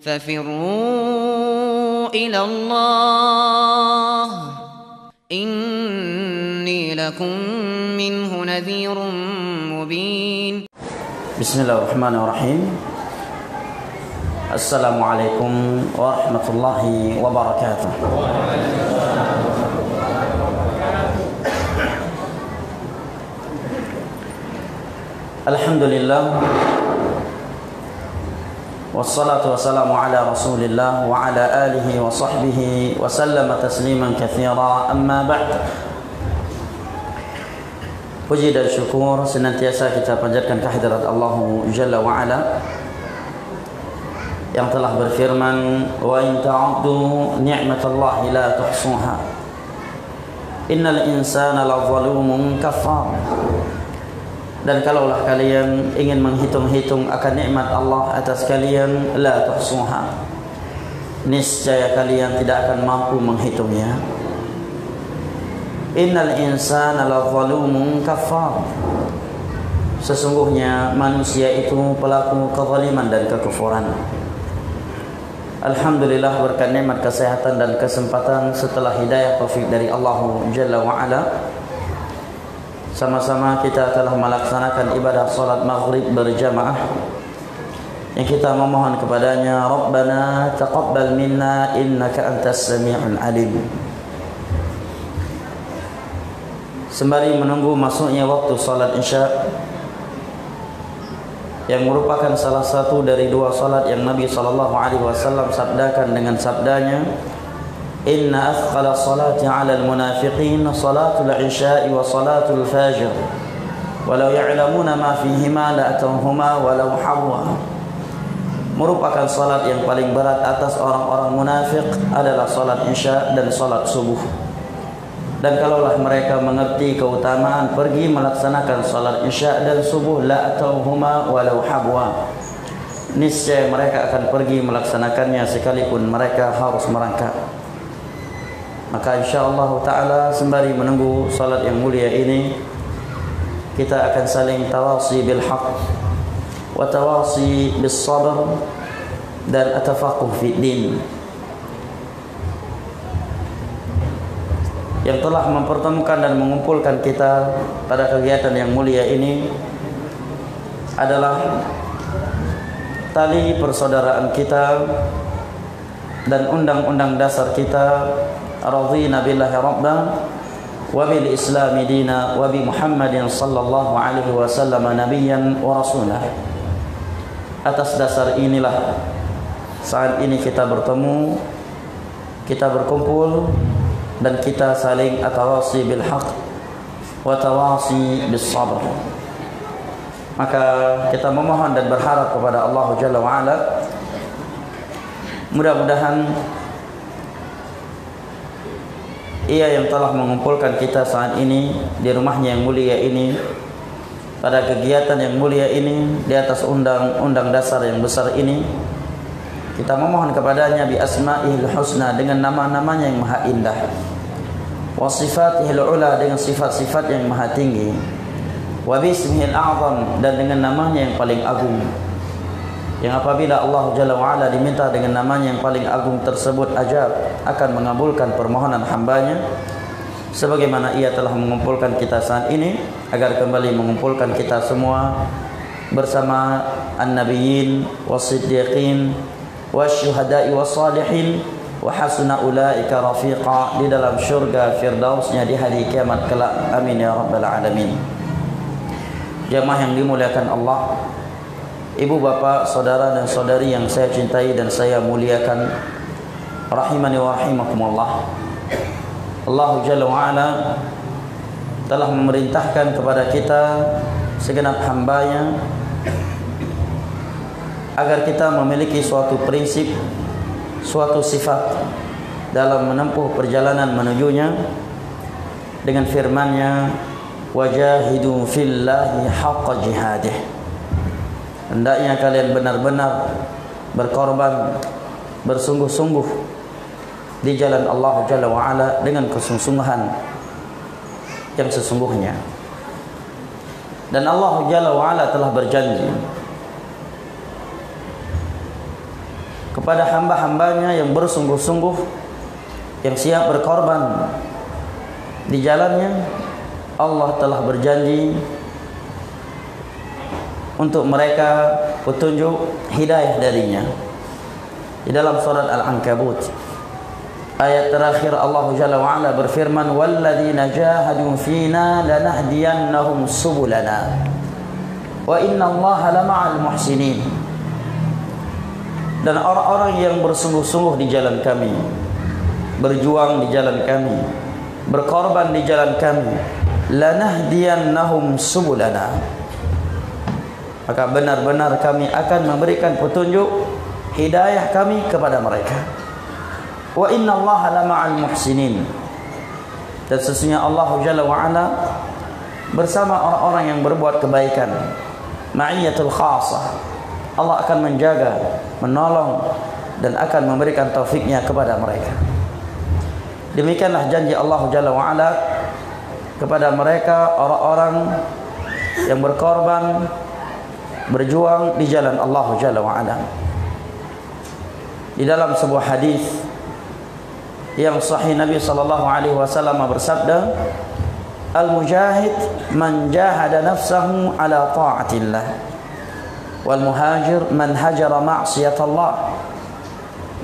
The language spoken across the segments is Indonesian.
ففروا إلى الله إني لكم منه نذير مبين. بسم الله الرحمن الرحيم. السلام عليكم ورحمة الله وبركاته. الحمد لله والصلاة والسلام على رسول الله وعلى آله وصحبه وسلم تسليما كثيرا. أما بعد, puji dan syukur senantiasa kita panjatkan kehadirat Allah Jalla wa'ala yang telah berfirman, wa in ta'uddu ni'matallahi la tuhsuha innal insana lazalumun kafar. Dan kalaulah kalian ingin menghitung-hitung akan nikmat Allah atas kalian, la tuhsuha, niscaya kalian tidak akan mampu menghitungnya. Innal insana lazalumun kafar, sesungguhnya manusia itu pelaku kezaliman dan kekufuran. Alhamdulillah, berkat nikmat kesehatan dan kesempatan setelah hidayah taufik dari Allah Jalla wa'ala, sama-sama kita telah melaksanakan ibadah salat maghrib berjamaah yang kita memohon kepadanya, Rabbana taqabbal minna innaka antas sami'ul alim. Sembari menunggu masuknya waktu salat isya yang merupakan salah satu dari dua salat yang Nabi SAW sabdakan dengan sabdanya, Inna athqala salati ala al-munafiqin salatul isya'i wa salatul fajr walau ya'lamuna ma fihima la'atawhuma walau hawwa. Merupakan salat yang paling berat atas orang-orang munafik adalah salat isya dan salat subuh. Dan kalaulah mereka mengerti keutamaan pergi melaksanakan salat isya dan subuh, la'atawhuma walau hawwa, niscaya mereka akan pergi melaksanakannya sekalipun mereka harus merangkak. Maka insyaallah ta'ala sembari menunggu salat yang mulia ini, kita akan saling tawasi bil haq wa tawasi bis sabr dan atafaqquh fi din, yang telah mempertemukan dan mengumpulkan kita pada kegiatan yang mulia ini adalah tali persaudaraan kita dan undang-undang dasar kita, radhina billahi rabban wa bil islami dina wa bi Muhammadin sallallahu alaihi wasallam nabiyyan wa rasulah. Atas dasar inilah saat ini kita bertemu, kita berkumpul, dan kita saling atawasi bil haq wa tawasi bis sabr. Maka kita memohon dan berharap kepada Allah Jalla wa'ala, mudah-mudahan Ia yang telah mengumpulkan kita saat ini di rumahnya yang mulia ini, pada kegiatan yang mulia ini, di atas undang-undang dasar yang besar ini, kita memohon kepadanya bi asma'ihil husna, dengan nama-namanya yang maha indah, wa sifatihil ula, dengan sifat-sifat yang maha tinggi, wa bismihil a'zam, dan dengan namanya yang paling agung, yang apabila Allah Jalla wa'ala diminta dengan namanya yang paling agung tersebut, ajab, akan mengabulkan permohonan hambanya, sebagaimana Ia telah mengumpulkan kita saat ini, agar kembali mengumpulkan kita semua bersama an-nabiyyin was-siddiqin wasyuhada'i was-salihin wa hasuna ulaika rafiqa, di dalam syurga firdausnya di hari kiamat kelak. Amin ya rabbal alamin. Jamaah yang dimuliakan Allah, ibu bapak, saudara dan saudari yang saya cintai dan saya muliakan, rahimani wa rahimakumullah. Allah Jalla wa'ala telah memerintahkan kepada kita segenap hambanya agar kita memiliki suatu prinsip, suatu sifat dalam menempuh perjalanan menujunya, dengan firman-Nya, wajahidu fillahi haqqa jihadih, hendaknya kalian benar-benar berkorban, bersungguh-sungguh di jalan Allah Jalla wa'ala dengan kesungguhan yang sesungguhnya. Dan Allah Jalla wa'ala telah berjanji, kepada hamba-hambanya yang bersungguh-sungguh, yang siap berkorban di jalannya, Allah telah berjanji untuk mereka petunjuk hidayah darinya. Di dalam surat Al-Ankabut ayat terakhir, Allah Jalla wa Ala berfirman, walladzina jahadu fina lanahdiyannahum subulana wa innallaha lama'al muhsinin. Dan orang-orang yang bersungguh-sungguh di jalan kami, berjuang di jalan kami, berkorban di jalan kami, lanahdiyannahum subulana, maka benar-benar kami akan memberikan petunjuk hidayah kami kepada mereka. Wa innallaha lama'al muhsinin, dan sesungguhnya Allah Jalla wa Ala bersama orang-orang yang berbuat kebaikan. Ma'iyatul khasah, Allah akan menjaga, menolong, dan akan memberikan taufiknya kepada mereka. Demikianlah janji Allah Jalla wa Ala kepada mereka, orang-orang yang berkorban, berjuang di jalan Allah Jalla wa Ala. Di dalam sebuah hadis yang sahih, Nabi sallallahu alaihi wasallam bersabda, al-mujahid man jahada nafsahu ala ta'atillah, wal muhajir man hajara ma'siyatallah.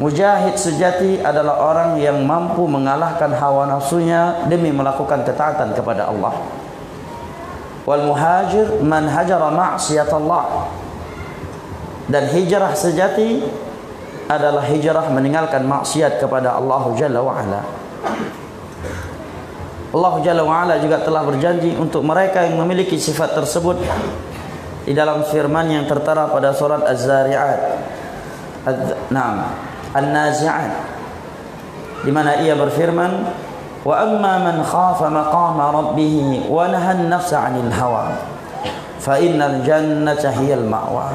Mujahid sejati adalah orang yang mampu mengalahkan hawa nafsunya demi melakukan ketaatan kepada Allah. Wal muhajir man hajara ma'siyatallah, dan hijrah sejati adalah hijrah meninggalkan maksiat kepada Allah Jalla wa Ala. Allah Jalla wa Ala juga telah berjanji untuk mereka yang memiliki sifat tersebut di dalam firman yang tertera pada surat Az-Zari'at, An-Nazi'at, di mana ia berfirman, wa amma man khafa maqama rabbih wa nahan nafsa 'anil hawa fa innal jannata hiyal ma'wa.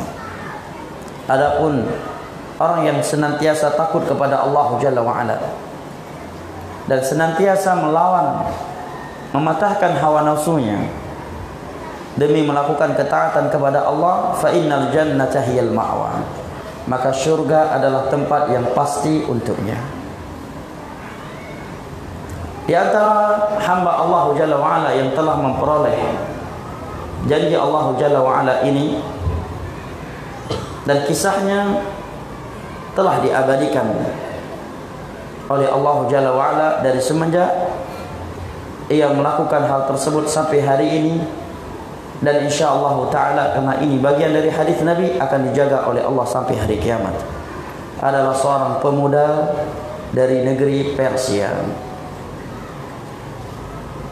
Adapun orang yang senantiasa takut kepada Allah Jalla wa Ala dan senantiasa melawan, mematahkan hawa nafsunya demi melakukan ketaatan kepada Allah, fa innal jannata hiyal ma'wa, maka syurga adalah tempat yang pasti untuknya. Di antara hamba Allah Jalla wa Ala yang telah memperoleh janji Allah Jalla wa Ala ini, dan kisahnya telah diabadikan oleh Allah Jalla wa Ala dari semenjak ia melakukan hal tersebut sampai hari ini, dan insyaallah ta'ala karena ini bagian dari hadis Nabi akan dijaga oleh Allah sampai hari kiamat, adalah seorang pemuda dari negeri Persia.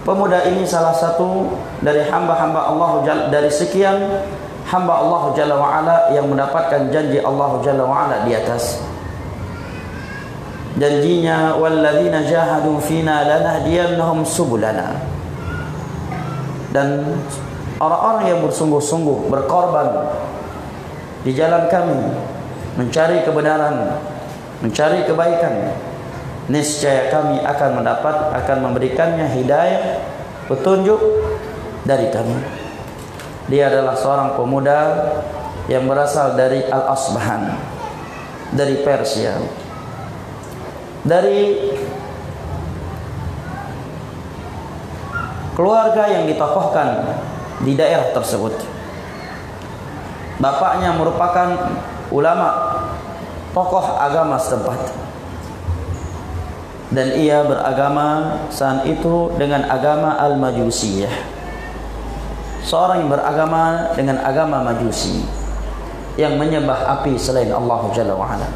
Pemuda ini salah satu dari hamba-hamba Allah, dari sekian hamba Allah Jalla wa Ala yang mendapatkan janji Allah Jalla wa Ala di atas. Janjinya, walladzina jahadu fina lanahdiyannahum subulana, dan orang-orang yang bersungguh-sungguh berkorban di jalan kami, mencari kebenaran, mencari kebaikan, niscaya kami akan memberikannya hidayah, petunjuk dari kami. Dia adalah seorang pemuda yang berasal dari Al-Asbahan, dari Persia, dari keluarga yang ditokohkan di daerah tersebut. Bapaknya merupakan ulama, tokoh agama setempat, dan ia beragama saat itu dengan agama Al-Majusiyah, seorang yang beragama dengan agama Majusi yang menyembah api selain Allah Jalla wa Ala.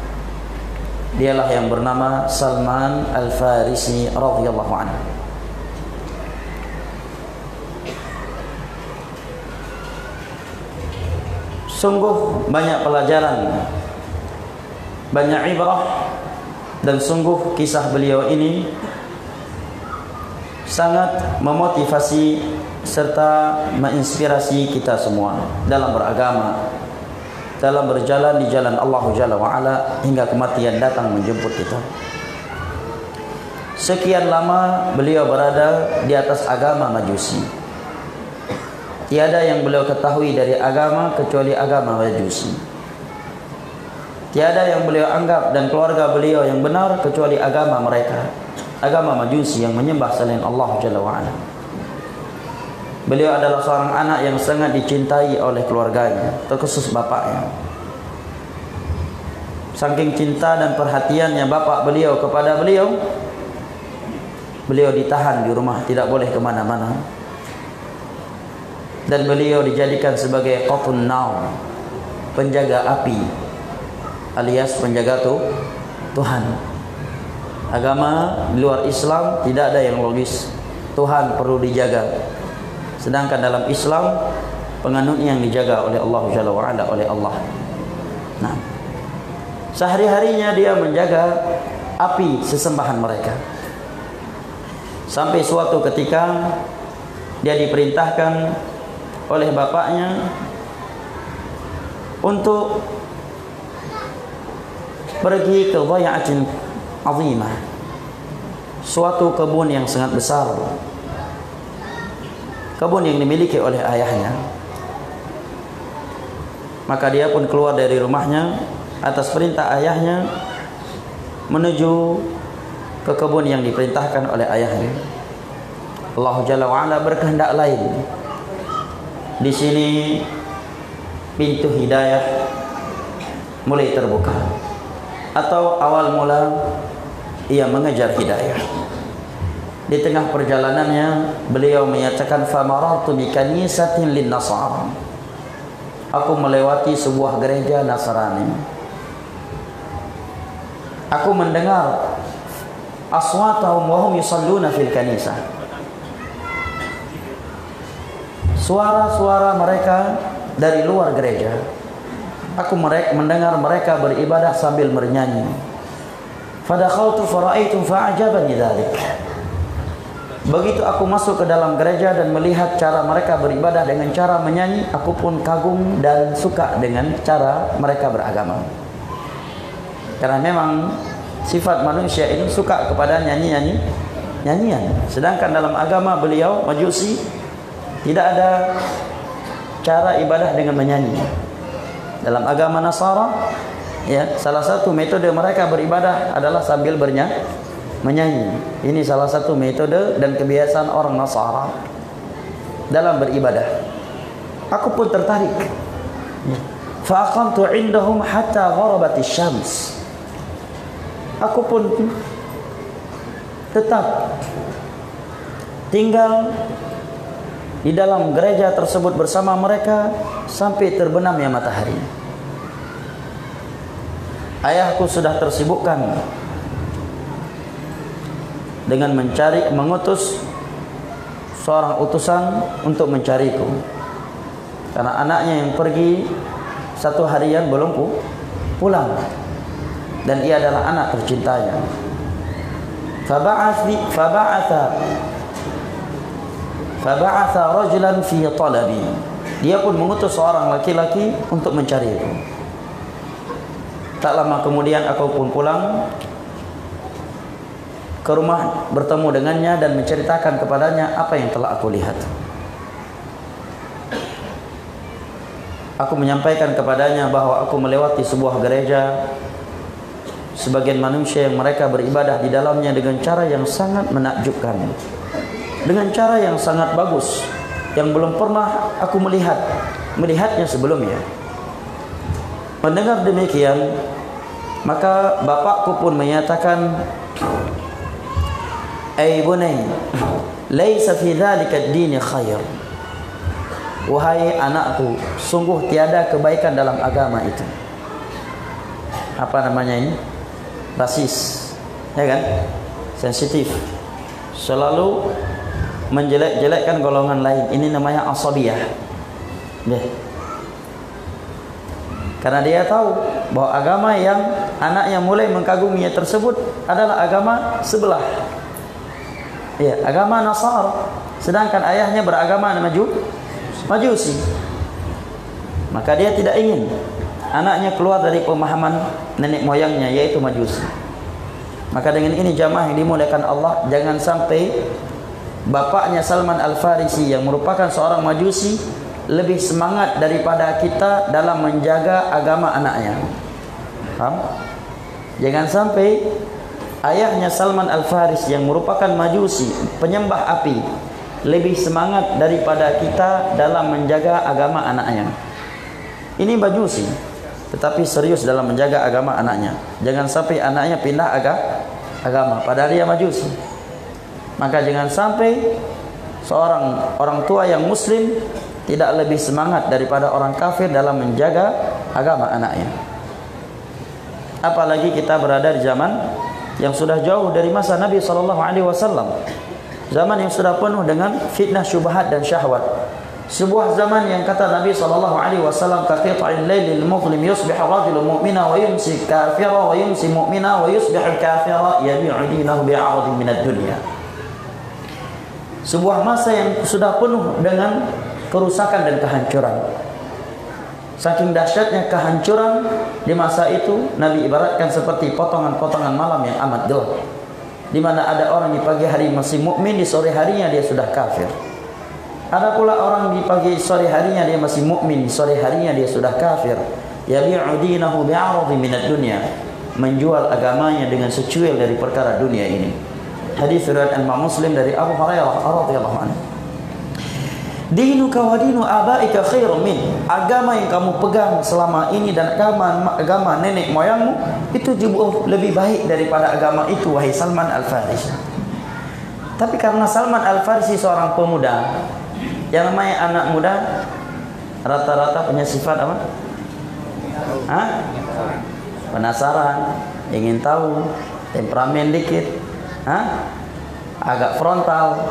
Dialah yang bernama Salman Al-Farisi radhiyallahu anhu. Sungguh banyak pelajaran, banyak ibrah, dan sungguh kisah beliau ini sangat memotivasi serta menginspirasi kita semua dalam beragama, dalam berjalan di jalan Allah Jalla wa Ala hingga kematian datang menjemput kita. Sekian lama beliau berada di atas agama Majusi. Tiada yang beliau ketahui dari agama kecuali agama Majusi. Tiada yang beliau anggap dan keluarga beliau yang benar kecuali agama mereka, agama Majusi yang menyembah selain Allah Jalla wa'ala. Beliau adalah seorang anak yang sangat dicintai oleh keluarganya, terkhusus bapaknya. Saking cinta dan perhatiannya bapak beliau kepada beliau, beliau ditahan di rumah, tidak boleh kemana-mana. Dan beliau dijadikan sebagai qatun naw, penjaga api, alias penjaga Tuhan. Agama di luar Islam tidak ada yang logis. Tuhan perlu dijaga. Sedangkan dalam Islam penganutnya yang dijaga oleh Allah Jalla wa'ala, oleh Allah. Nah, sehari-harinya dia menjaga api sesembahan mereka. Sampai suatu ketika dia diperintahkan oleh bapaknya untuk pergi ke dhai'atin azimah, suatu kebun yang sangat besar, kebun yang dimiliki oleh ayahnya. Maka dia pun keluar dari rumahnya atas perintah ayahnya menuju ke kebun yang diperintahkan oleh ayahnya. Allah Jalla wa'ala berkehendak lain. Di sini pintu hidayah mulai terbuka, atau awal mula ia mengejar hidayah. Di tengah perjalanannya beliau menyatakan, famarartu bi kanisatin lin nasara, aku melewati sebuah gereja Nasrani. Aku mendengar aswatahum wa hum yusalluna fil kanisah, suara-suara mereka dari luar gereja. Aku mendengar mereka beribadah sambil bernyanyi. Fadakhaltu fara'aitu fa'ajabani dzalik. Begitu aku masuk ke dalam gereja dan melihat cara mereka beribadah dengan cara menyanyi, aku pun kagum dan suka dengan cara mereka beragama. Karena memang sifat manusia ini suka kepada nyanyian. Sedangkan dalam agama beliau Majusi tidak ada cara ibadah dengan menyanyi. Dalam agama Nasara, ya, salah satu metode mereka beribadah adalah sambil menyanyi. Ini salah satu metode dan kebiasaan orang Nasara dalam beribadah. Aku pun tertarik. Fa aqamtu indahum hatta gharabatis syams. Aku pun tetap tinggal di dalam gereja tersebut bersama mereka sampai terbenamnya matahari. Ayahku sudah tersibukkan dengan mengutus seorang utusan untuk mencariku, karena anaknya yang pergi satu harian belum pulang, dan ia adalah anak tercintanya. Faba'atha rajulan fi talabi. Dia pun mengutus seorang laki-laki untuk mencariku. Tak lama kemudian aku pun pulang ke rumah, bertemu dengannya dan menceritakan kepadanya apa yang telah aku lihat. Aku menyampaikan kepadanya bahwa aku melewati sebuah gereja, sebagian manusia yang mereka beribadah di dalamnya dengan cara yang sangat menakjubkan, dengan cara yang sangat bagus, yang belum pernah aku melihatnya sebelumnya. Mendengar demikian, maka bapakku pun menyatakan, "Ai bunay, laisa fi dzalika ad-din khair." Wahai anakku, sungguh tiada kebaikan dalam agama itu. Apa namanya ini? Rasis, ya kan? Sensitif. Selalu menjelek-jelekkan golongan lain. Ini namanya asabiyah. Deh. Karena dia tahu bahwa agama yang anaknya mulai mengkaguminya tersebut adalah agama sebelah. Ya, agama Nasar. Sedangkan ayahnya beragama Majusi. Maka dia tidak ingin anaknya keluar dari pemahaman nenek moyangnya, yaitu Majusi. Maka dengan ini jamaah yang dimuliakan Allah, jangan sampai bapaknya Salman Al-Farisi yang merupakan seorang Majusi lebih semangat daripada kita dalam menjaga agama anaknya. Jangan sampai ayahnya Salman Al-Faris yang merupakan majusi, penyembah api, lebih semangat daripada kita dalam menjaga agama anaknya. Ini majusi, tetapi serius dalam menjaga agama anaknya. Jangan sampai anaknya pindah agama, padahal dia majusi. Maka jangan sampai seorang orang tua yang muslim tidak lebih semangat daripada orang kafir dalam menjaga agama anaknya. Apalagi kita berada di zaman yang sudah jauh dari masa Nabi SAW. Zaman yang sudah penuh dengan fitnah, syubhat dan syahwat. Sebuah zaman yang kata Nabi SAW, kaqita'il lailil muzlim yusbihu rajulun mu'mina wa yumsi kafira wa yumsi mu'mina wa yusbihu kafira yabi'u dinahu bi'aradin minad dunya. Sebuah masa yang sudah penuh dengan kerusakan dan kehancuran. Saking dahsyatnya kehancuran di masa itu, Nabi ibaratkan seperti potongan-potongan malam yang amat gelap, di mana ada orang di pagi hari masih mukmin, di sore harinya dia sudah kafir. Ada pula orang di pagi sore harinya dia masih mukmin, di sore harinya dia sudah kafir. Yabi'u dinahu bi'aradin minad dunya, menjual agamanya dengan secuil dari perkara dunia ini. Hadis riwayat Imam Muslim dari Abu Hurairah radhiyallahu anhu. Dinuka wa dinu abaika khairum min. Agama yang kamu pegang selama ini dan agama nenek moyangmu itu jauh lebih baik daripada agama itu, wahai Salman Al-Farisi. Tapi karena Salman Al-Farisi seorang pemuda, yang namanya anak muda rata-rata punya sifat apa? Penasaran, ingin tahu, temperamen dikit, agak frontal,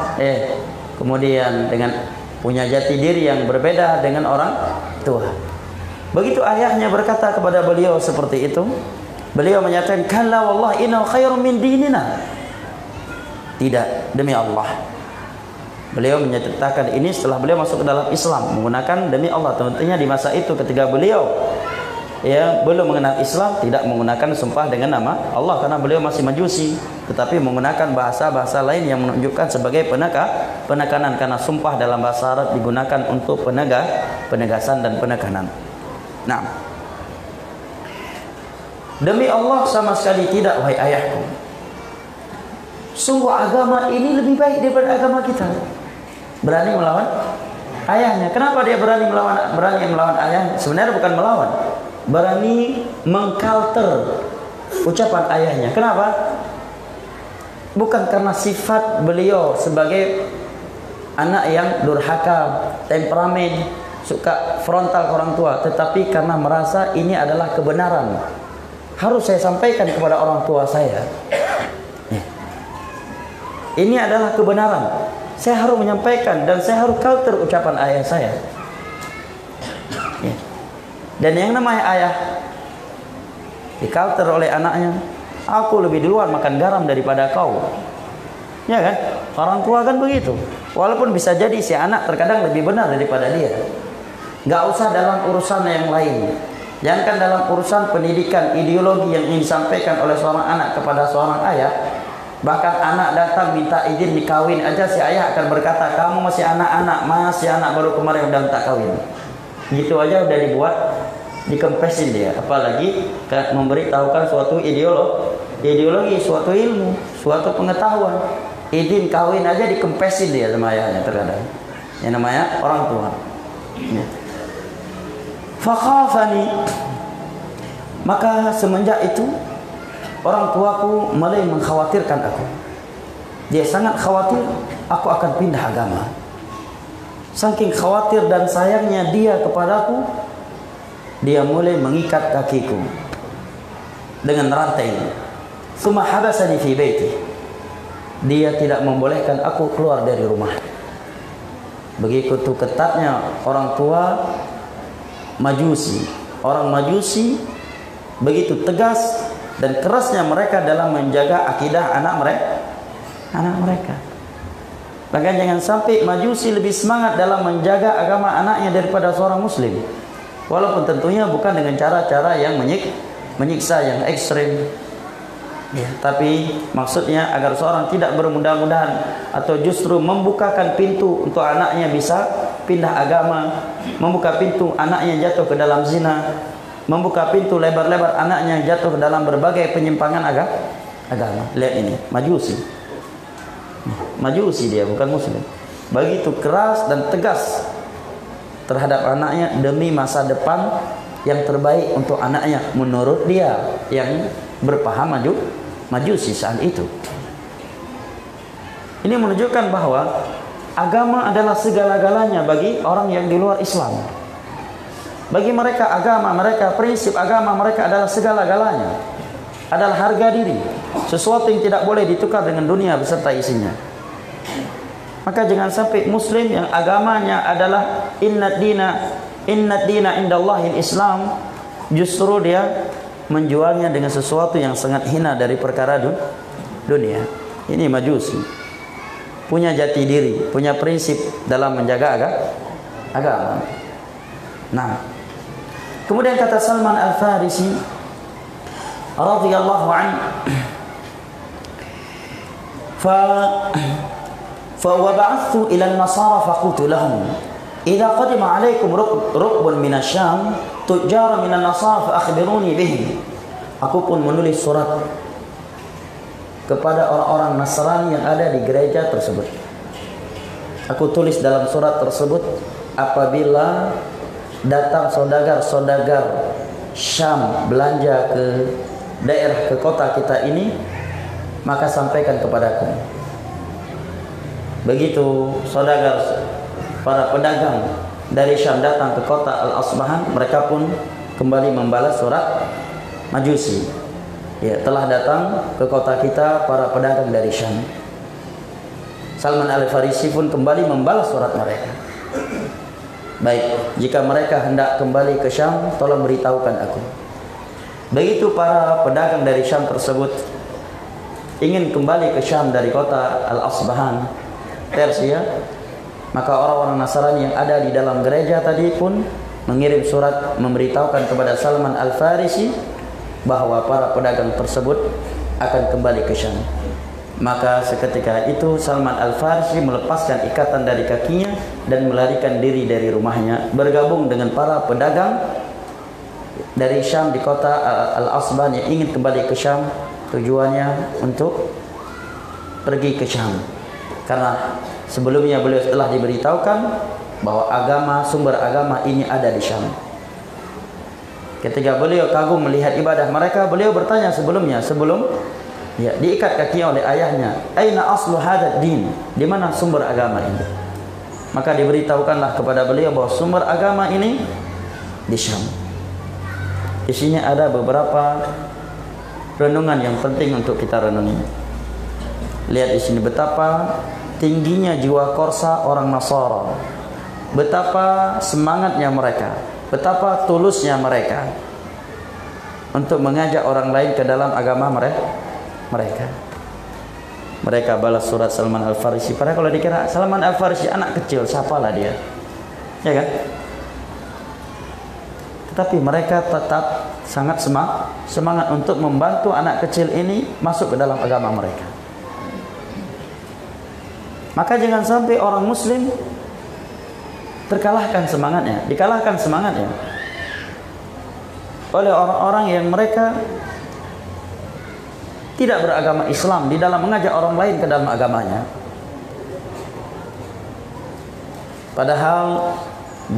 kemudian dengan punya jati diri yang berbeda dengan orang tua. Begitu ayahnya berkata kepada beliau seperti itu, beliau menyatakan, kalla wallah inna khairum min dinina. Tidak, demi Allah. Beliau menyatakan ini setelah beliau masuk ke dalam Islam, menggunakan demi Allah. Tentunya di masa itu ketika beliau belum mengenal Islam, tidak menggunakan sumpah dengan nama Allah karena beliau masih majusi, tetapi menggunakan bahasa-bahasa lain yang menunjukkan sebagai penekanan, karena sumpah dalam bahasa Arab digunakan untuk penegasan dan penekanan. Nah, demi Allah sama sekali tidak, wahai ayahku. Sungguh agama ini lebih baik daripada agama kita. Berani melawan ayahnya. Kenapa dia berani melawan ayahnya? Sebenarnya bukan melawan, berani mengkalter ucapan ayahnya. Kenapa? Bukan karena sifat beliau sebagai anak yang durhaka, temperamen, suka frontal ke orang tua, tetapi karena merasa ini adalah kebenaran. Harus saya sampaikan kepada orang tua saya. Ini adalah kebenaran. Saya harus menyampaikan dan saya harus counter ucapan ayah saya. Dan yang namanya ayah di-counter oleh anaknya, aku lebih duluan makan garam daripada kau. Ya kan? Orang tua kan begitu. Walaupun bisa jadi si anak terkadang lebih benar daripada dia. Gak usah dalam urusan yang lain. Jangankan dalam urusan pendidikan, ideologi yang ingin disampaikan oleh seorang anak kepada seorang ayah. Bahkan anak datang minta izin dikawin aja, si ayah akan berkata, kamu masih anak-anak, masih anak baru kemarin udah minta kawin. Gitu aja udah dibuat, dikempesin dia. Apalagi memberitahukan suatu ideologi, suatu ilmu, suatu pengetahuan. Izin kawin aja dikempesin dia sama ayahnya terkadang. Yang namanya orang tua. Fakhafani, maka semenjak itu orang tuaku mulai mengkhawatirkan aku. Dia sangat khawatir aku akan pindah agama. Saking khawatir dan sayangnya dia kepadaku, dia mulai mengikat kakiku dengan rantai. Tsumma habasani fi baiti. Dia tidak membolehkan aku keluar dari rumah. Begitu ketatnya orang tua Majusi. Orang Majusi begitu tegas dan kerasnya mereka dalam menjaga akidah anak mereka. Bahkan jangan sampai Majusi lebih semangat dalam menjaga agama anaknya daripada seorang Muslim. Walaupun tentunya bukan dengan cara-cara yang menyiksa, yang ekstrim. Ya, tapi maksudnya agar seorang tidak bermudah-mudahan atau justru membukakan pintu untuk anaknya bisa pindah agama, membuka pintu anaknya jatuh ke dalam zina, membuka pintu lebar-lebar anaknya jatuh dalam berbagai penyimpangan agama. Lihat ini, Majusi dia, bukan muslim. Begitu keras dan tegas terhadap anaknya demi masa depan yang terbaik untuk anaknya menurut dia yang berpaham Majusi saat itu. Ini menunjukkan bahwa agama adalah segala-galanya bagi orang yang di luar Islam. Bagi mereka agama mereka, prinsip agama mereka adalah segala-galanya, adalah harga diri, sesuatu yang tidak boleh ditukar dengan dunia beserta isinya. Maka jangan sampai muslim yang agamanya adalah inna dina indallahil Islam, justru dia menjualnya dengan sesuatu yang sangat hina dari perkara dunia. Ini Majusi, punya jati diri, punya prinsip dalam menjaga agama. Nah, kemudian kata Salman Al-Farisi radhiyallahu anhu, fa wab'athu ila an-nasara faqultu lahum idza qadima 'alaykum rukbun min asy-syam tujjar min an-nasara fa akhbiruni bihim. Aku pun menulis surat kepada orang-orang Nasrani yang ada di gereja tersebut. Aku tulis dalam surat tersebut, apabila datang saudagar-saudagar Syam belanja ke daerah, ke kota kita ini, maka sampaikan kepadaku. Begitu saudagar, para pedagang dari Syam datang ke kota Al-Asbahan, mereka pun kembali membalas surat Majusi. Ya, telah datang ke kota kita para pedagang dari Syam. Salman Al-Farisi pun kembali membalas surat mereka. Baik, jika mereka hendak kembali ke Syam, tolong beritahukan aku. Begitu para pedagang dari Syam tersebut ingin kembali ke Syam dari kota Al-Asbahan, Persia, maka orang-orang Nasrani yang ada di dalam gereja tadi pun mengirim surat memberitahukan kepada Salman Al-Farisi bahwa para pedagang tersebut akan kembali ke Syam. Maka seketika itu Salman Al-Farisi melepaskan ikatan dari kakinya dan melarikan diri dari rumahnya, bergabung dengan para pedagang dari Syam di kota Al-Asban yang ingin kembali ke Syam, tujuannya untuk pergi ke Syam. Karena sebelumnya beliau telah diberitahukan bahwa sumber agama ini ada di Syam. Ketika beliau kagum melihat ibadah mereka, beliau bertanya sebelum diikat kakinya oleh ayahnya, aina aslu hadzal din, di mana sumber agama ini? Maka diberitahukanlah kepada beliau bahwa sumber agama ini di Syam. Di sini ada beberapa renungan yang penting untuk kita renungi. Lihat di sini betapa tingginya jiwa korsa orang Nasara, betapa semangatnya mereka, betapa tulusnya mereka untuk mengajak orang lain ke dalam agama mereka. Mereka balas surat Salman Al-Farisi. Padahal kalau dikira Salman Al-Farisi anak kecil, siapalah dia, ya kan? Tetapi mereka tetap sangat semangat untuk membantu anak kecil ini masuk ke dalam agama mereka. Maka jangan sampai orang muslim dikalahkan semangatnya oleh orang-orang yang mereka tidak beragama Islam di dalam mengajak orang lain ke dalam agamanya. Padahal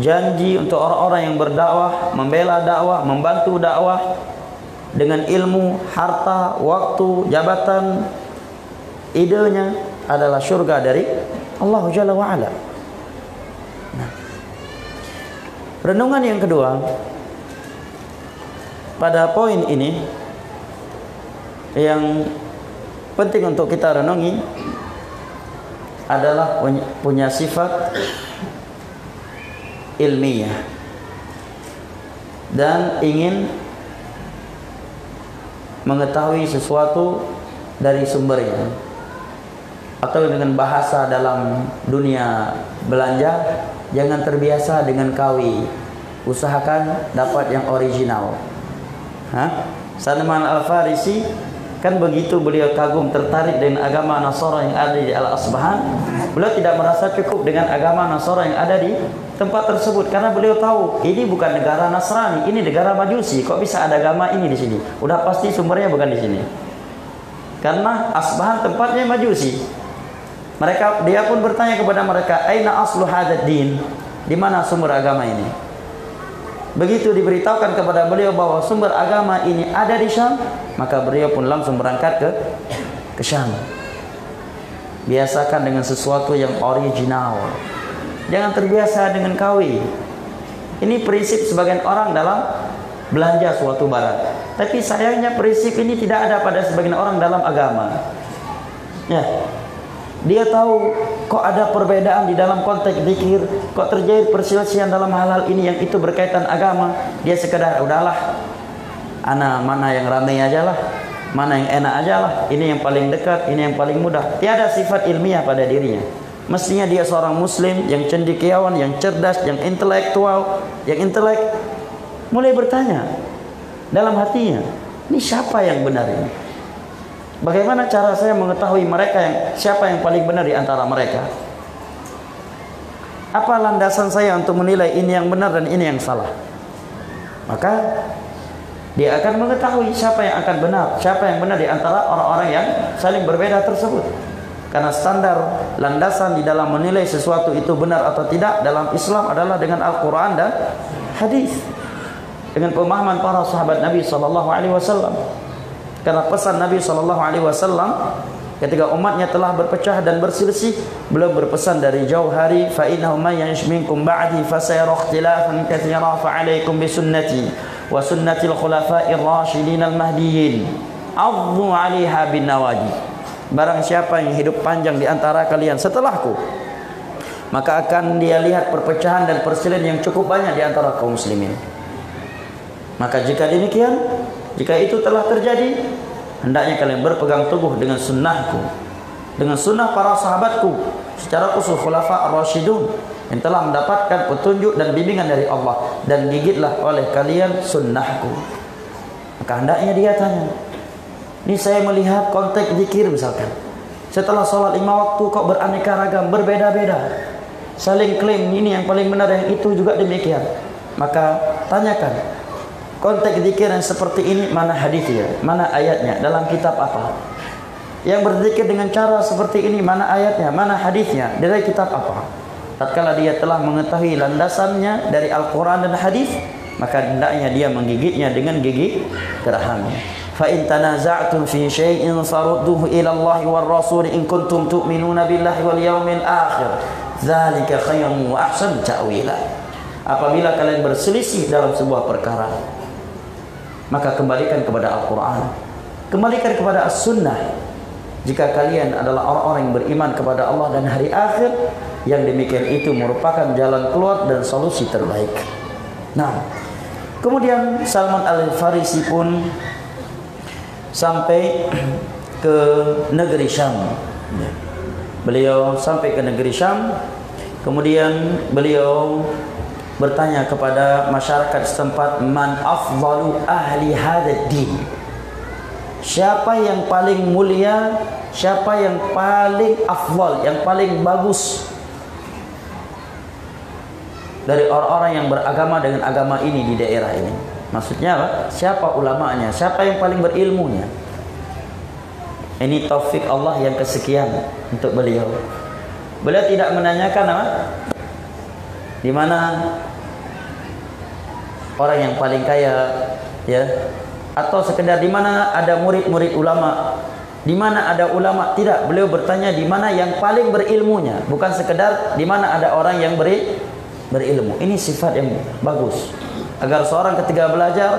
janji untuk orang-orang yang berdakwah, membela dakwah, membantu dakwah dengan ilmu, harta, waktu, jabatan, idenya adalah surga dari Allah Jalla wa'ala. Nah, renungan yang kedua pada poin ini yang penting untuk kita renungi adalah punya sifat ilmiah dan ingin mengetahui sesuatu dari sumbernya. Atau dengan bahasa dalam dunia belanja, jangan terbiasa dengan KW, usahakan dapat yang original. Salman Al-Farisi kan begitu beliau kagum tertarik dengan agama Nasara yang ada di Al-Asbahan, beliau tidak merasa cukup dengan agama Nasara yang ada di tempat tersebut karena beliau tahu ini bukan negara Nasrani, ini negara Majusi. Kok bisa ada agama ini di sini? Udah pasti sumbernya bukan di sini. Karena Asbahan tempatnya Majusi. Dia pun bertanya kepada mereka, "Aina aslu hadzal din?" Di mana sumber agama ini? Begitu diberitahukan kepada beliau bahwa sumber agama ini ada di Syam, maka beliau pun langsung berangkat ke Syam. Biasakan dengan sesuatu yang original. Jangan terbiasa dengan KW. Ini prinsip sebagian orang dalam belanja suatu barang. Tapi sayangnya prinsip ini tidak ada pada sebagian orang dalam agama. Ya. Dia tahu kok ada perbedaan di dalam konteks zikir, kok terjadi perselisihan dalam hal-hal ini yang itu berkaitan agama. Dia sekedar udahlah, mana yang ramai aja lah, mana yang enak aja lah, ini yang paling dekat, ini yang paling mudah. Tiada sifat ilmiah pada dirinya. Mestinya dia seorang muslim yang cendekiawan, yang cerdas, yang intelektual, yang intelek. Mulai bertanya dalam hatinya, ini siapa yang benar ini? Bagaimana cara saya mengetahui siapa yang paling benar di antara mereka? Apa landasan saya untuk menilai ini yang benar dan ini yang salah? Maka dia akan mengetahui siapa yang akan benar, siapa yang benar di antara orang-orang yang saling berbeda tersebut. Karena standar landasan di dalam menilai sesuatu itu benar atau tidak dalam Islam adalah dengan Al-Quran dan hadis, dengan pemahaman para sahabat Nabi SAW. Karena pesan Nabi SAW ketika umatnya telah berpecah dan berselisih, beliau berpesan dari jauh hari, fa innahu may ya'ish minkum ba'di fa sayara ikhtilafan katsira fa 'alaikum bi sunnati wa sunnatil khulafa'ir rasyidin al-mahdiyyin 'addu 'alaiha bin nawadi. Barang siapa yang hidup panjang di antara kalian setelahku, maka akan dia lihat perpecahan dan perselisihan yang cukup banyak di antara kaum muslimin. Maka jika demikian, jika itu telah terjadi, hendaknya kalian berpegang teguh dengan sunnahku, dengan sunnah para sahabatku, secara khusus khulafa ar-rasyidun yang telah mendapatkan petunjuk dan bimbingan dari Allah, dan gigitlah oleh kalian sunnahku. Maka hendaknya dia tanya, ini saya melihat konteks zikir misalkan, setelah sholat 5 waktu kok beraneka ragam, berbeda-beda, saling klaim ini yang paling benar, yang itu juga demikian. Maka tanyakan, konteks zikir yang seperti ini mana hadisnya, mana ayatnya, dalam kitab apa? Yang berzikir dengan cara seperti ini mana ayatnya, mana hadisnya, dari kitab apa? Tatkala dia telah mengetahui landasannya dari Al-Quran dan hadis, maka hendaknya dia menggigitnya dengan gigi geraham. Fa in tanaza'tum fi syai'in farudduhu ila Allah war Rasul in kuntum tu'minuna billahi wal yawmil akhir. Dzalika khayrun wa ahsan ta'wila. Apabila kalian berselisih dalam sebuah perkara, maka kembalikan kepada Al-Quran, kembalikan kepada As-Sunnah. Jika kalian adalah orang-orang yang beriman kepada Allah dan hari akhir, yang demikian itu merupakan jalan keluar dan solusi terbaik. Nah, kemudian Salman Al-Farisi pun sampai ke negeri Syam. Beliau sampai ke negeri Syam, kemudian beliau bertanya kepada masyarakat setempat, man afdalu ahli hadzal din, siapa yang paling mulia, siapa yang paling afdal, yang paling bagus dari orang-orang yang beragama dengan agama ini di daerah ini. Maksudnya apa? Siapa ulamanya, siapa yang paling berilmunya. Ini taufik Allah yang kesekian untuk beliau. Beliau tidak menanyakan apa, di mana orang yang paling kaya, ya, atau sekedar di mana ada murid-murid ulama, di mana ada ulama. Tidak, beliau bertanya di mana yang paling berilmunya, bukan sekedar di mana ada orang yang berilmu. Ini sifat yang bagus, agar seorang ketika belajar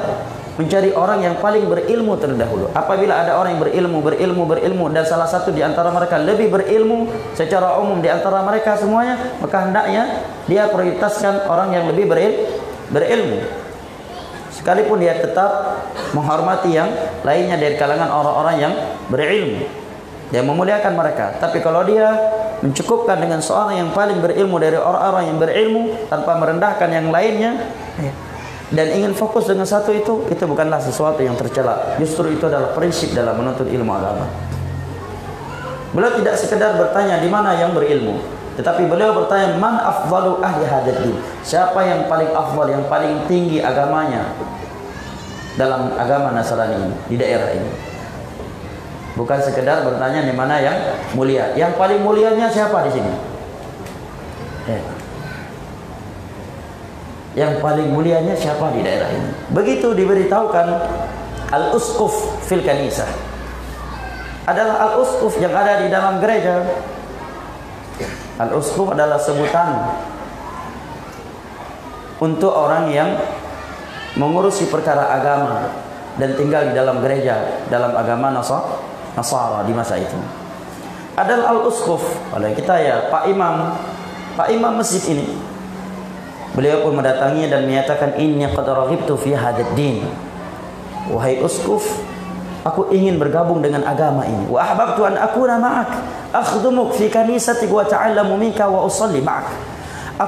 mencari orang yang paling berilmu terlebih dahulu. Apabila ada orang yang berilmu dan salah satu di antara mereka lebih berilmu secara umum di antara mereka semuanya, maka hendaknya dia prioritaskan orang yang lebih berilmu, sekalipun dia tetap menghormati yang lainnya dari kalangan orang-orang yang berilmu, dia memuliakan mereka. Tapi kalau dia mencukupkan dengan seorang yang paling berilmu dari orang-orang yang berilmu tanpa merendahkan yang lainnya, dan ingin fokus dengan satu itu bukanlah sesuatu yang tercela. Justru itu adalah prinsip dalam menuntut ilmu agama. Beliau tidak sekedar bertanya di mana yang berilmu, Tetapi beliau bertanya, man afdalu ahli hadzal din? Siapa yang paling afdal, yang paling tinggi agamanya dalam agama Nasrani ini, di daerah ini? Bukan sekedar bertanya di mana yang mulia. Yang paling mulianya siapa di sini? Yang paling mulianya siapa di daerah ini? Begitu diberitahukan, al-usquf fil kanisah adalah al-usquf yang ada di dalam gereja. Al-usquf adalah sebutan untuk orang yang mengurusi perkara agama dan tinggal di dalam gereja dalam agama Nasara di masa itu. Adalah al-usquf. Oleh kita ya Pak Imam masjid ini. Beliau pun mendatangi dan menyatakan, inni qad raghibtu fi hadzal din. Wahai usquf, aku ingin bergabung dengan agama ini. Wa ahbabtu an akuna ma'ak, akhdumuk fi kanisatik wa ta'allamu minka wa usalli ma'ak.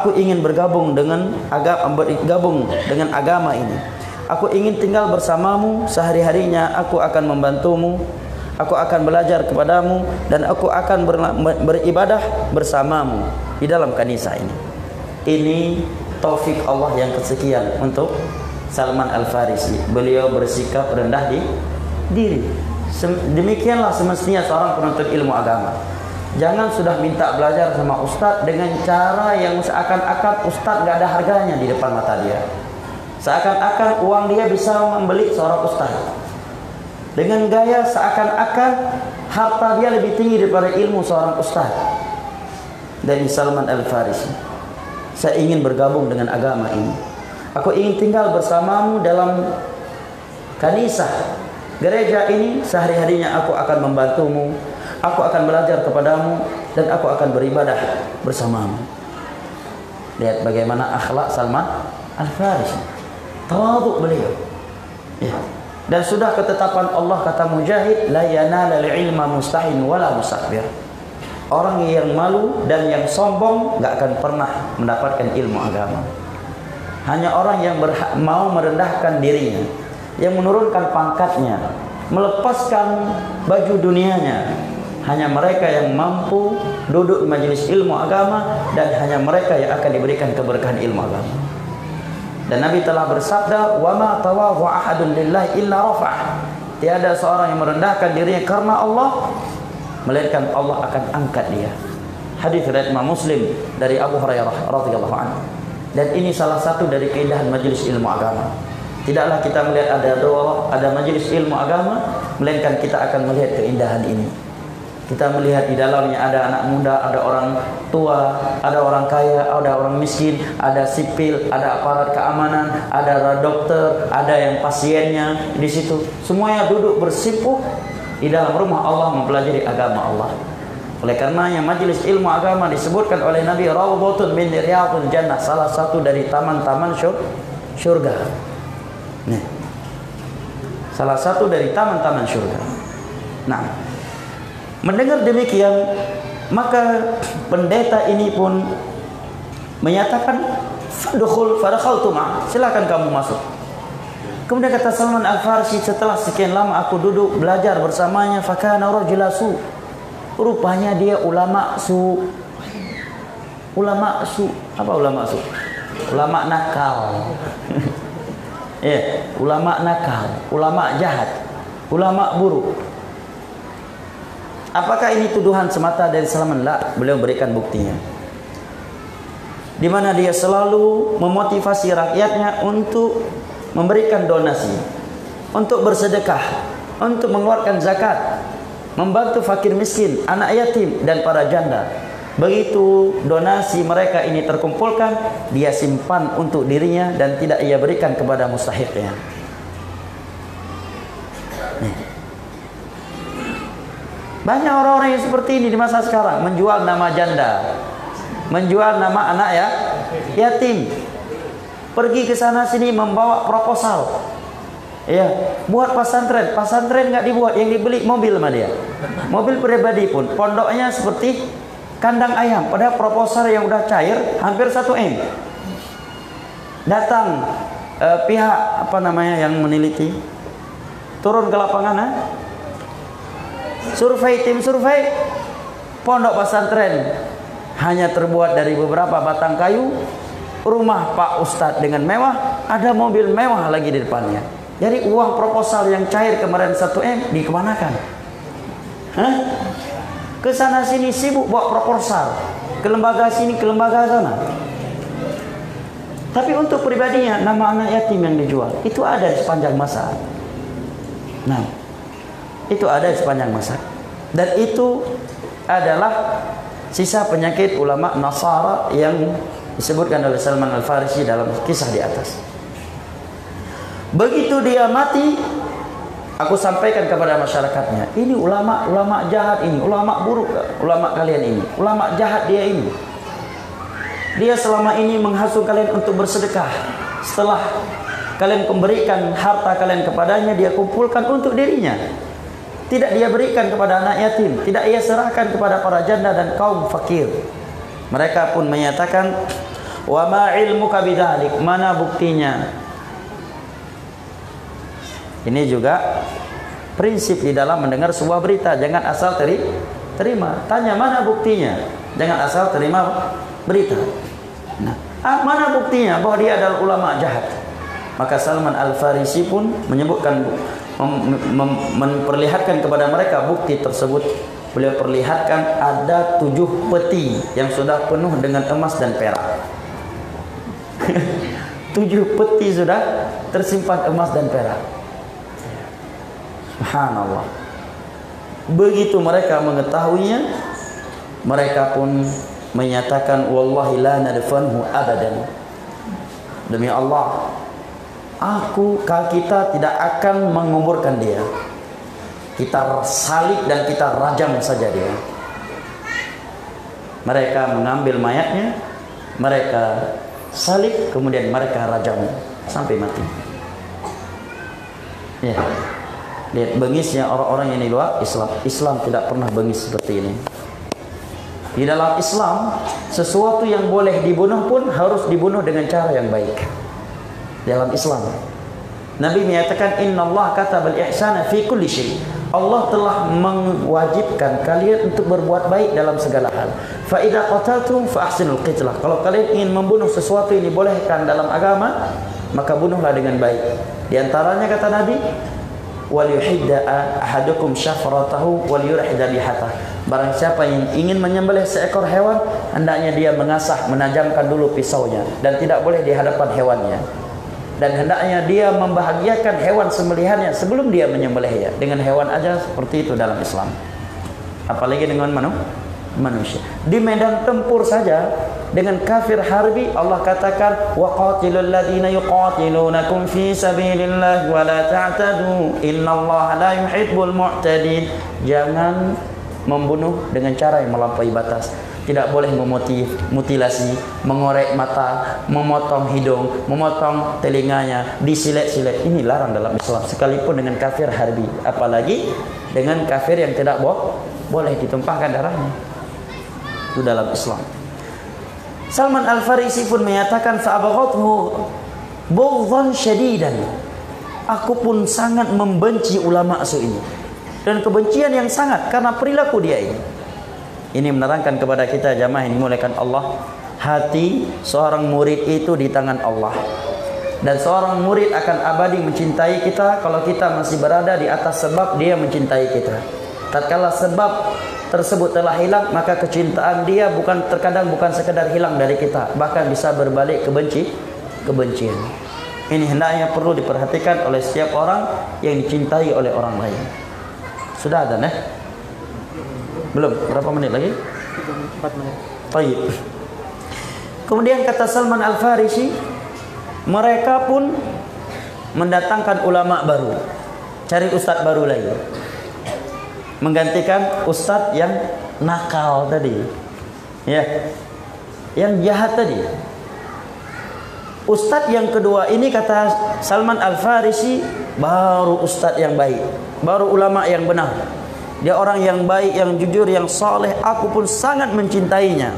Aku ingin bergabung dengan agama ini. Aku ingin tinggal bersamamu sehari-harinya. Aku akan membantumu. Aku akan belajar kepadamu dan aku akan beribadah bersamamu di dalam kanisa ini. Ini taufik Allah yang kesekian untuk Salman Al-Farisi. Beliau bersikap rendah diri. Demikianlah semestinya seorang penuntut ilmu agama. Jangan sudah minta belajar sama ustadz dengan cara yang seakan-akan ustadz gak ada harganya di depan mata dia. Seakan-akan uang dia bisa membeli seorang ustadz. Dengan gaya seakan-akan harta dia lebih tinggi daripada ilmu seorang ustadz. Dari Salman Al-Farisi, saya ingin bergabung dengan agama ini. Aku ingin tinggal bersamamu dalam kanisah gereja ini. Sehari-harinya aku akan membantumu. Aku akan belajar kepadamu dan aku akan beribadah bersamamu. Lihat bagaimana akhlak Salman Al-Farisi. Tawadhu beliau. Ya. Dan sudah ketetapan Allah, kata Mujahid, la yanala al-ilma mustahin wala mustakbir. Orang yang malu dan yang sombong gak akan pernah mendapatkan ilmu agama. Hanya orang yang mau merendahkan dirinya, yang menurunkan pangkatnya, melepaskan baju dunianya. Hanya mereka yang mampu duduk di majelis ilmu agama, dan hanya mereka yang akan diberikan keberkahan ilmu agama. Dan Nabi telah bersabda, wa ma tawadhu ahadun lillahi illa rafa'ah. Tiada seorang yang merendahkan dirinya karena Allah, melainkan Allah akan angkat dia. Hadis riwayat Imam Muslim dari Abu Hurairah radhiyallahu anhu. Dan ini salah satu dari keindahan majelis ilmu agama. Tidaklah kita melihat ada doa, ada majelis ilmu agama, melainkan kita akan melihat keindahan ini. Kita melihat di dalamnya ada anak muda, ada orang tua, ada orang kaya, ada orang miskin, ada sipil, ada aparat keamanan, ada dokter, ada yang pasiennya di situ. Semuanya duduk bersimpuh di dalam rumah Allah mempelajari agama Allah. Oleh karenanya majelis ilmu agama disebutkan oleh Nabi rawdatun min riyadhil jannah, salah satu dari taman-taman syurga. Nih. Salah satu dari taman-taman syurga. Nah, mendengar demikian, maka pendeta ini pun menyatakan, fadakhaltu ma'ah, silakan kamu masuk. Kemudian kata Salman Al-Farisi, setelah sekian lama aku duduk belajar bersamanya, fakana rajula su. Rupanya dia ulama su. Ulama su. Apa ulama su? Ulama nakal. Ya, ulama nakal, ulama jahat, ulama buruk. Apakah ini tuduhan semata dari Salman? La, beliau berikan buktinya. Di mana dia selalu memotivasi rakyatnya untuk memberikan donasi, untuk bersedekah, untuk mengeluarkan zakat, membantu fakir miskin, anak yatim dan para janda. Begitu donasi mereka ini terkumpulkan, dia simpan untuk dirinya dan tidak ia berikan kepada mustahiqnya. Banyak orang-orang yang seperti ini di masa sekarang, menjual nama janda, menjual nama anak ya yatim. Pergi ke sana sini membawa proposal. Ya, buat pesantren. Pesantren nggak dibuat, yang dibeli mobil sama dia. Mobil pribadi pun. Pondoknya seperti kandang ayam. Padahal proposal yang udah cair hampir 1 M. Datang pihak apa namanya yang meneliti, turun ke lapangan, survei, tim survei, pondok pesantren hanya terbuat dari beberapa batang kayu. Rumah Pak Ustadz dengan mewah, ada mobil mewah lagi di depannya. Jadi uang proposal yang cair kemarin 1M dikemanakan? Hah? Ke sana sini sibuk bawa proposal, ke lembaga sini, ke lembaga sana. Tapi untuk pribadinya, nama anak yatim yang dijual, itu ada di sepanjang masa. Nah, itu ada di sepanjang masa. Dan itu adalah sisa penyakit ulama Nasara yang disebutkan oleh Salman Al-Farisi dalam kisah di atas. Begitu dia mati, aku sampaikan kepada masyarakatnya, ini ulama jahat ini, ulama buruk, ulama kalian ini, ulama jahat dia ini. Dia selama ini menghasut kalian untuk bersedekah. Setelah kalian memberikan harta kalian kepadanya, dia kumpulkan untuk dirinya. Tidak dia berikan kepada anak yatim, tidak ia serahkan kepada para janda dan kaum fakir. Mereka pun menyatakan, wa ma ilmuka bidzalik, mana buktinya? Ini juga prinsip di dalam mendengar sebuah berita, jangan asal terima. Tanya mana buktinya, jangan asal terima berita. Nah, mana buktinya bahwa dia adalah ulama jahat? Maka Salman Al-Farisi pun menyebutkan, memperlihatkan kepada mereka bukti tersebut. Beliau perlihatkan ada 7 peti yang sudah penuh dengan emas dan perak. 7 peti sudah tersimpan emas dan perak. Subhanallah. Begitu mereka mengetahuinya, mereka pun menyatakan, wallahi la nadfanhu abadan. Demi Allah, kita tidak akan menguburkan dia. Kita salib dan kita rajam saja dia. Mereka mengambil mayatnya, mereka salib, kemudian mereka rajam sampai mati. Ya. Lihat bengisnya orang-orang yang di luar Islam. Islam tidak pernah bengis seperti ini. Di dalam Islam, sesuatu yang boleh dibunuh pun harus dibunuh dengan cara yang baik. Dalam Islam, Nabi menyatakan, innallaha katabal ihsana fi kulli syai'. Allah telah mewajibkan kalian untuk berbuat baik dalam segala hal. Fa idza qataltum fa ahsinul qitlah. Kalau kalian ingin membunuh sesuatu yang dibolehkan dalam agama, maka bunuhlah dengan baik. Di antaranya kata Nabi, wal yuhidda ahadukum syafratahu wal yurih dhabihatahu. Barang siapa yang ingin menyembelih seekor hewan, hendaknya dia mengasah, menajamkan dulu pisaunya, dan tidak boleh di hadapan hewannya. Dan hendaknya dia membahagiakan hewan sembelihannya sebelum dia menyembelihnya. Dengan hewan aja seperti itu dalam Islam, apalagi dengan manusia. Di medan tempur saja dengan kafir harbi, Allah katakan, wa qatilul ladzina yuqatilunakum fi sabilillah wa la ta'tadu innallaha la yuhibbul mu'tadin. Jangan membunuh dengan cara yang melampaui batas. Tidak boleh memutilasi, mengorek mata, memotong hidung, memotong telinganya, disilet-silet. Ini larang dalam Islam, sekalipun dengan kafir harbi, apalagi dengan kafir yang tidak boleh ditumpahkan darahnya. Itu dalam Islam. Salman Al-Farisi pun menyatakan, fa'abaghathu bughdhan syadidan. Aku pun sangat membenci ulama su ini, dan kebencian yang sangat karena perilaku dia ini. Ini menerangkan kepada kita jamaah yang dimuliakan Allah, hati seorang murid itu di tangan Allah. Dan seorang murid akan abadi mencintai kita kalau kita masih berada di atas sebab dia mencintai kita. Tatkala sebab tersebut telah hilang, maka kecintaan dia terkadang bukan sekedar hilang dari kita, bahkan bisa berbalik kebencian. Ini hendaknya perlu diperhatikan oleh setiap orang yang dicintai oleh orang lain. Sudah ada belum? Berapa menit lagi? 4 menit. Baik. Kemudian kata Salman Al-Farisi, mereka pun mendatangkan ulama baru, cari ustadz baru lagi, menggantikan ustadz yang nakal tadi, ya, yang jahat tadi. Ustadz yang kedua ini kata Salman Al-Farisi, baru ustadz yang baik, baru ulama yang benar. Dia orang yang baik, yang jujur, yang saleh. Aku pun sangat mencintainya.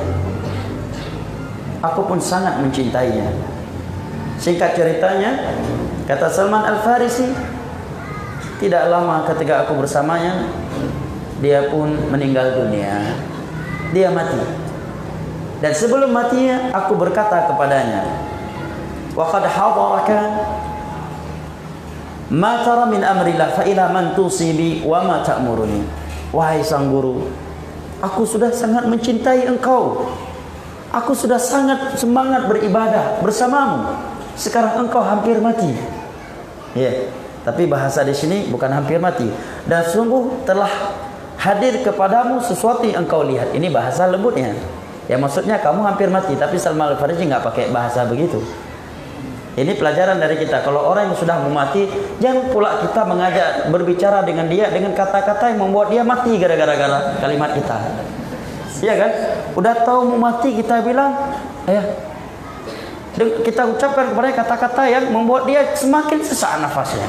Aku pun sangat mencintainya. Singkat ceritanya, kata Salman Al-Farisi, tidak lama ketika aku bersamanya, dia pun meninggal dunia. Dia mati. Dan sebelum matinya aku berkata kepadanya, wa qad hadaraka ma tara min amrillah fa ila man tusibi wa ma ta'muruni. Wahai sang guru, aku sudah sangat mencintai engkau. Aku sudah sangat semangat beribadah bersamamu. Sekarang engkau hampir mati. Ya, tapi bahasa di sini bukan hampir mati. Dan sungguh telah hadir kepadamu sesuatu yang engkau lihat. Ini bahasa lembutnya. Ya maksudnya kamu hampir mati. Tapi Salman Al-Farisi nggak pakai bahasa begitu. Ini pelajaran dari kita. Kalau orang yang sudah mau mati, jangan pula kita mengajak berbicara dengan dia dengan kata-kata yang membuat dia mati gara-gara kalimat kita. Iya kan? Udah tahu mau mati kita bilang, kita ucapkan kepada kata-kata yang membuat dia semakin sesak nafasnya.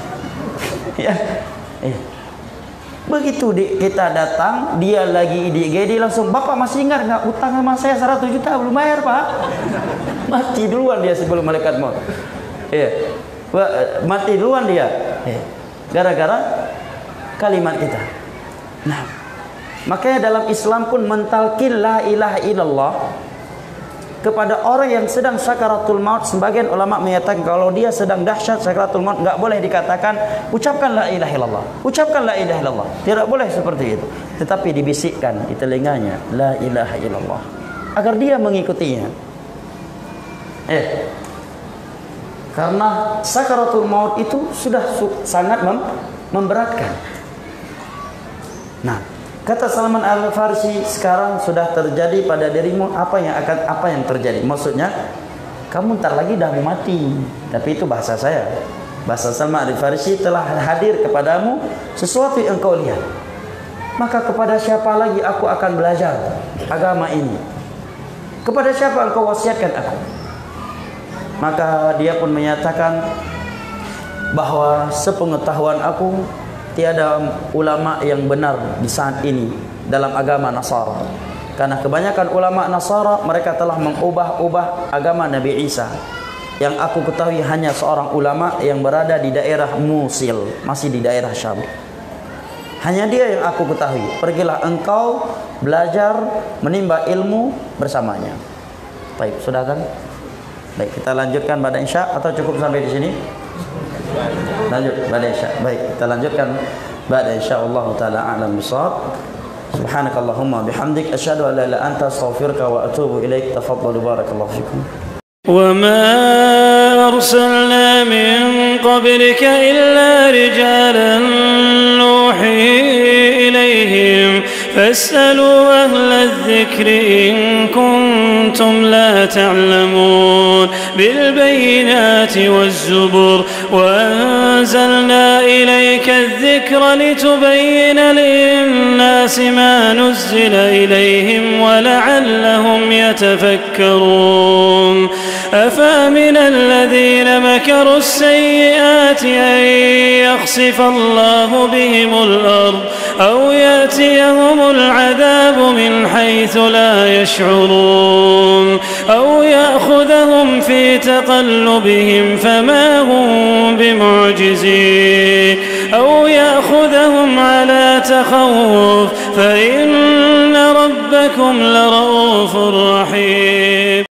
Ya. Begitu kita datang, dia lagi IGD langsung, Bapak masih ingat nggak utang sama saya 100 juta belum bayar Pak? Mati duluan dia sebelum malaikat maut. Iya. Mati duluan dia. Gara-gara kalimat kita. Nah, makanya dalam Islam pun mentalkin la ilaha illallah kepada orang yang sedang sakaratul maut. Sebagian ulama menyatakan kalau dia sedang dahsyat sakaratul maut nggak boleh dikatakan ucapkan la ilaha illallah, ucapkan la ilaha illallah. Tidak boleh seperti itu. Tetapi dibisikkan di telinganya la ilaha illallah agar dia mengikutinya. Karena sakaratul maut itu sudah sangat memberatkan. Nah, kata Salman Al-Farisi, sekarang sudah terjadi pada dirimu apa yang terjadi. Maksudnya, kamu ntar lagi dah mau mati. Tapi itu bahasa saya. Bahasa Salman Al-Farisi, telah hadir kepadamu sesuatu yang engkau lihat. Maka kepada siapa lagi aku akan belajar agama ini? Kepada siapa engkau wasiatkan aku? Maka dia pun menyatakan bahwa sepengetahuan aku tiada ulama yang benar di saat ini dalam agama Nasara. Karena kebanyakan ulama Nasara mereka telah mengubah-ubah agama Nabi Isa. Yang aku ketahui hanya seorang ulama yang berada di daerah Musil, masih di daerah Syam. Hanya dia yang aku ketahui. Pergilah engkau belajar menimba ilmu bersamanya. Baik, sudah kan? Baik, kita lanjutkan pada Isya atau cukup sampai di sini? Lanjut pada Isya. Baik, kita lanjutkan pada Isya. Allah taala a'lam bissawab. Subhanakallahumma bihamdik asyhadu an la ilaha illa anta astaghfiruka wa atubu ilaik. Tafadhalu barakallahu fikum. وما أرسلنا من قبلك إلا رجالا نوحي إليهم فاسألوا أهل الذكر إن كنتم لا تعلمون بالبينات والزبر وأنزلنا إليك الذكر لتبين للناس ما نزل إليهم ولعلهم يتفكرون أفامن الذين مكروا السيئات أن يخسف الله بهم الأرض أو يأتيهم العذاب من حيث لا يشعرون أو يأخذهم في تقلبهم فما هم بمعجزين أو يأخذهم على تخوف فإن ربكم لرؤوف رحيم